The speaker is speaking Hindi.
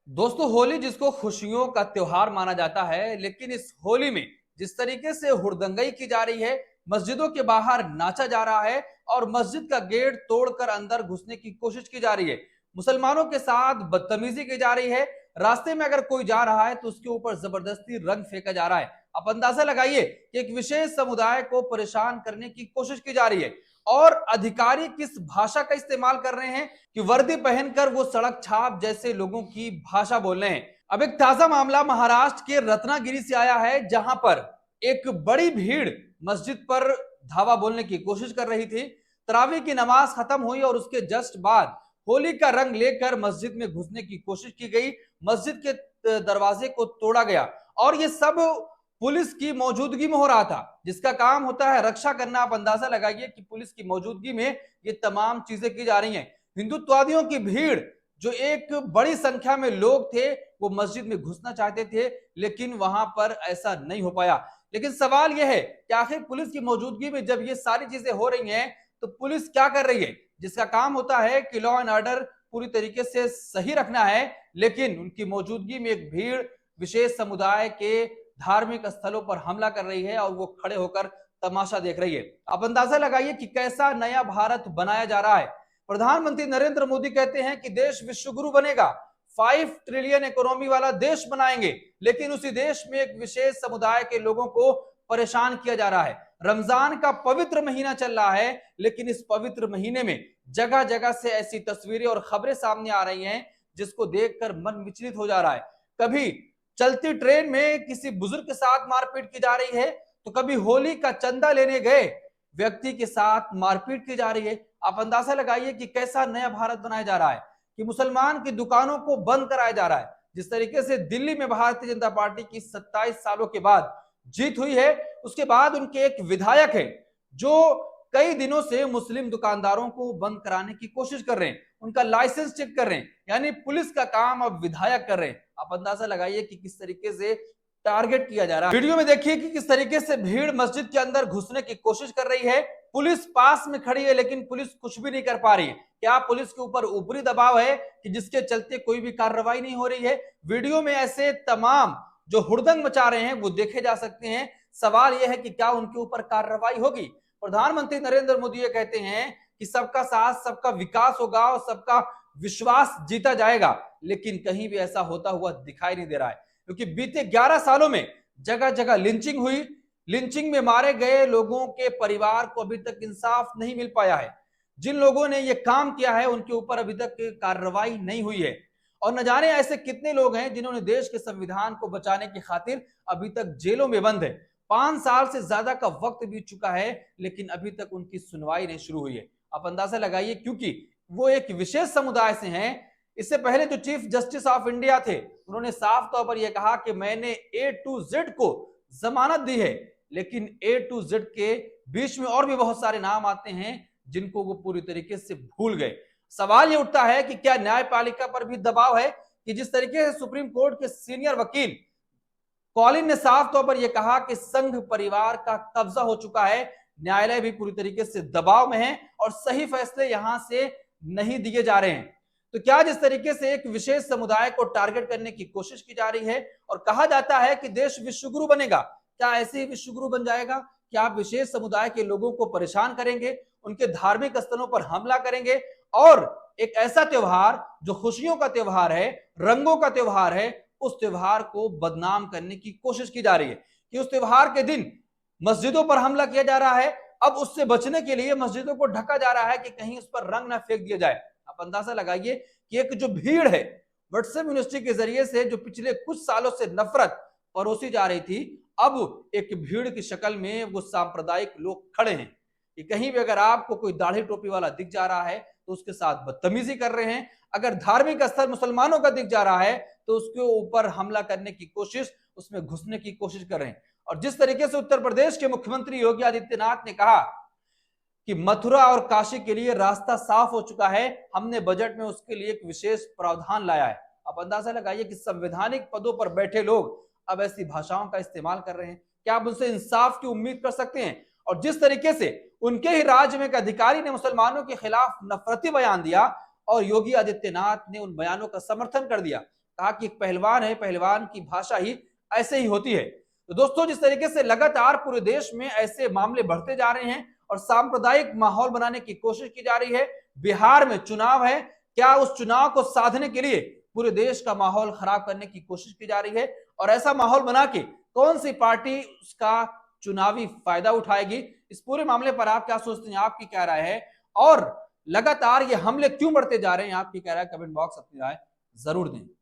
दोस्तों, होली जिसको खुशियों का त्योहार माना जाता है, लेकिन इस होली में जिस तरीके से हुड़दंगई की जा रही है, मस्जिदों के बाहर नाचा जा रहा है और मस्जिद का गेट तोड़कर अंदर घुसने की कोशिश की जा रही है, मुसलमानों के साथ बदतमीजी की जा रही है। रास्ते में अगर कोई जा रहा है तो उसके ऊपर जबरदस्ती रंग फेंका जा रहा है। आप अंदाजा लगाइए कि एक विशेष समुदाय को परेशान करने की कोशिश की जा रही है और अधिकारी किस भाषा का इस्तेमाल कर रहे हैं कि वर्दी पहनकर वो सड़क छाप जैसे लोगों की भाषा बोल रहे हैं। अब एक ताजा मामला महाराष्ट्र के रत्नागिरी से आया है, जहां पर एक बड़ी भीड़ मस्जिद पर धावा बोलने की कोशिश कर रही थी। तरावी की नमाज खत्म हुई और उसके जस्ट बाद होली का रंग लेकर मस्जिद में घुसने की कोशिश की गई। मस्जिद के दरवाजे को तोड़ा गया और ये सब पुलिस की मौजूदगी में हो रहा था, जिसका काम होता है रक्षा करना। आप अंदाजा लगाइए कि पुलिस की मौजूदगी में ये तमाम चीजें की जा रही हैं। हिंदुत्ववादियों की भीड़, जो एक बड़ी संख्या में लोग थे, वो मस्जिद में घुसना चाहते थे, लेकिन वहां पर ऐसा नहीं हो पाया। लेकिन सवाल यह है कि आखिर पुलिस की मौजूदगी में जब ये सारी चीजें हो रही हैं तो पुलिस क्या कर रही है, जिसका काम होता है कि लॉ एंड ऑर्डर पूरी तरीके से सही रखना है, लेकिन उनकी मौजूदगी में एक भीड़ विशेष समुदाय के धार्मिक स्थलों पर हमला कर रही है और वो खड़े होकर तमाशा देख रही है। आप अंदाजा लगाइए कि कैसा नया भारत बनाया जा रहा है। प्रधानमंत्री नरेंद्र मोदी कहते हैं कि देश विश्वगुरु बनेगा, 5 ट्रिलियन इकोनॉमी वाला देश बनाएंगे, लेकिन उसी देश में एक विशेष समुदाय के लोगों को परेशान किया जा रहा है। रमजान का पवित्र महीना चल रहा है, लेकिन इस पवित्र महीने में जगह जगह से ऐसी तस्वीरें और खबरें सामने आ रही हैं जिसको देखकर मन विचलित हो जा रहा है। कभी चलती ट्रेन में किसी बुजुर्ग के साथ मारपीट की जा रही है, तो कभी होली का चंदा लेने गए व्यक्ति के साथ मारपीट की जा रही है। आप अंदाजा लगाइए कि कैसा नया भारत बनाया जा रहा है कि मुसलमान की दुकानों को बंद कराया जा रहा है। जिस तरीके से दिल्ली में भारतीय जनता पार्टी की 27 सालों के बाद जीत हुई है, उसके बाद उनके एक विधायक है जो कई दिनों से मुस्लिम दुकानदारों को बंद कराने की कोशिश कर रहे हैं, उनका लाइसेंस चेक कर रहे हैं, यानी पुलिस का काम अब विधायक कर रहे हैं। आप अंदाजा लगाइए कि किस तरीके से टारगेट किया जा रहा है। वीडियो में देखिए कि किस तरीके से भीड़ मस्जिद के अंदर घुसने की कोशिश कर रही है। पुलिस पास में खड़ी है, लेकिन पुलिस कुछ भी नहीं कर पा रही है। क्या पुलिस के ऊपर ऊपरी दबाव है कि जिसके चलते कोई भी कार्रवाई नहीं हो रही है? वीडियो में ऐसे तमाम जो हुड़दंग मचा रहे हैं वो देखे जा सकते हैं। सवाल यह है कि क्या उनके ऊपर कार्रवाई होगी? प्रधानमंत्री नरेंद्र मोदी ये कहते हैं कि सबका साथ सबका विकास होगा और सबका विश्वास जीता जाएगा, लेकिन कहीं भी ऐसा होता हुआ दिखाई नहीं दे रहा है, क्योंकि बीते 11 सालों में जगह जगह लिंचिंग हुई। लिंचिंग में मारे गए लोगों के परिवार को अभी तक इंसाफ नहीं मिल पाया है। जिन लोगों ने यह काम किया है उनके ऊपर अभी तक कार्रवाई नहीं हुई है, और न जाने ऐसे कितने लोग हैं जिन्होंने देश के संविधान को बचाने की खातिर अभी तक जेलों में बंद है। 5 साल से ज्यादा का वक्त बीत चुका है, लेकिन अभी तक उनकी सुनवाई नहीं शुरू हुई है। आप अंदाजा लगाइए, क्योंकि वो एक विशेष समुदाय से हैं। इससे पहले जो चीफ जस्टिस ऑफ इंडिया थे, उन्होंने साफ तौर पर यह कहा कि मैंने A to Z को जमानत दी है, लेकिन A to Z के बीच में और भी बहुत सारे नाम आते हैं जिनको वो पूरी तरीके से भूल गए। सवाल ये उठता है कि क्या न्यायपालिका पर भी दबाव है कि जिस तरीके से सुप्रीम कोर्ट के सीनियर वकील कॉलिन ने साफ तौर पर यह कहा कि संघ परिवार का कब्जा हो चुका है, न्यायालय भी पूरी तरीके से दबाव में है और सही फैसले यहां से नहीं दिए जा रहे हैं। तो क्या जिस तरीके से एक विशेष समुदाय को टारगेट करने की कोशिश की जा रही है और कहा जाता है कि देश विश्वगुरु बनेगा, क्या ऐसे ही विश्वगुरु बन जाएगा? क्या आप विशेष समुदाय के लोगों को परेशान करेंगे, उनके धार्मिक स्थलों पर हमला करेंगे और एक ऐसा त्योहार जो खुशियों का त्योहार है, रंगों का त्योहार है, उस त्योहार को बदनाम करने की कोशिश की जा रही है कि उस त्योहार के दिन मस्जिदों पर हमला किया जा रहा है। अब उससे बचने के लिए मस्जिदों को ढका जा रहा है कि कहीं उस पर रंग ना फेंक दिया जाए। आप अंदाजा लगाइए कि एक जो भीड़ है व्हाट्सएप यूनिवर्सिटी के जरिए से जो पिछले कुछ सालों से नफरत परोसी जा रही थी, अब एक भीड़ की शक्ल में वो सांप्रदायिक लोग खड़े हैं कि कहीं भी अगर आपको कोई दाढ़ी टोपी वाला दिख जा रहा है तो उसके साथ बदतमीजी कर रहे हैं। अगर धार्मिक स्थल मुसलमानों का दिख जा रहा है तो उसके ऊपर हमला करने की कोशिश, उसमें घुसने की कोशिश कर रहे हैं। और जिस तरीके से उत्तर प्रदेश के मुख्यमंत्री योगी आदित्यनाथ ने कहा कि मथुरा और काशी के लिए रास्ता साफ हो चुका है, हमने बजट में उसके लिए एक विशेष प्रावधान लाया है। आप अंदाजा लगाइए कि संवैधानिक पदों पर बैठे लोग अब ऐसी भाषाओं का इस्तेमाल कर रहे हैं। क्या आप उनसे इंसाफ की उम्मीद कर सकते हैं? और जिस तरीके से उनके ही राज्य में एक अधिकारी ने मुसलमानों के खिलाफ नफरती बयान दिया और योगी आदित्यनाथ ने उन बयानों का समर्थन कर दिया, कहा कि एक पहलवान है, पहलवान की भाषा ही ऐसे ही होती है। तो दोस्तों, जिस तरीके से लगातार पूरे देश में ऐसे मामले बढ़ते जा रहे हैं और सांप्रदायिक माहौल बनाने की कोशिश की जा रही है, बिहार में चुनाव है, क्या उस चुनाव को साधने के लिए पूरे देश का माहौल खराब करने की कोशिश की जा रही है और ऐसा माहौल बना के कौन सी पार्टी उसका चुनावी फायदा उठाएगी? इस पूरे मामले पर आप क्या सोचते हैं, आपकी क्या राय है? और लगातार ये हमले क्यों बढ़ते जा रहे हैं, आपकी क्या राय? कमेंट बॉक्स अपनी राय जरूर दें।